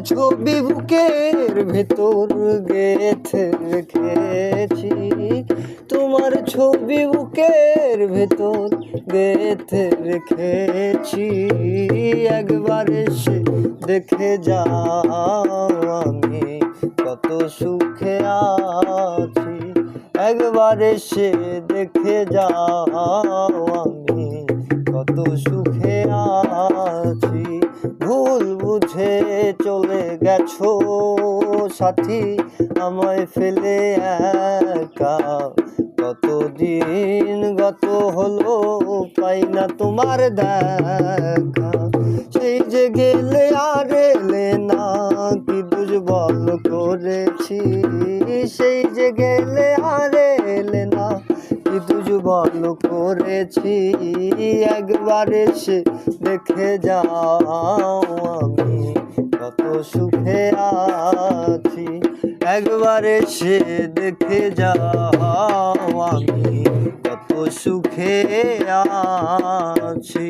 ছবি বুকের ভেতর গেঁথে রেখেছি, তোমার ছবি বুকের ভেতর গেঁথে রেখেছি। একবার এসে দেখে যাও আমি কত সুখে আছি, একবার এসে দেখে যাও আমি কত সুখে আছি। ভুল বুঝে চলে গেছো সাথী, আমায় ফেলে একা, কতদিন গত হলো পাই না তোমার দেখা। সেই যে গেলে আর এলে না, কি দুর্বল করেছি, সেই যে গেলে আর এলে না, কি দুর্বল করেছি। একবার এসে দেখে যাও আমি কত সুখে আছি, একবার এসে দেখে যাও আমি কত সুখে আছি।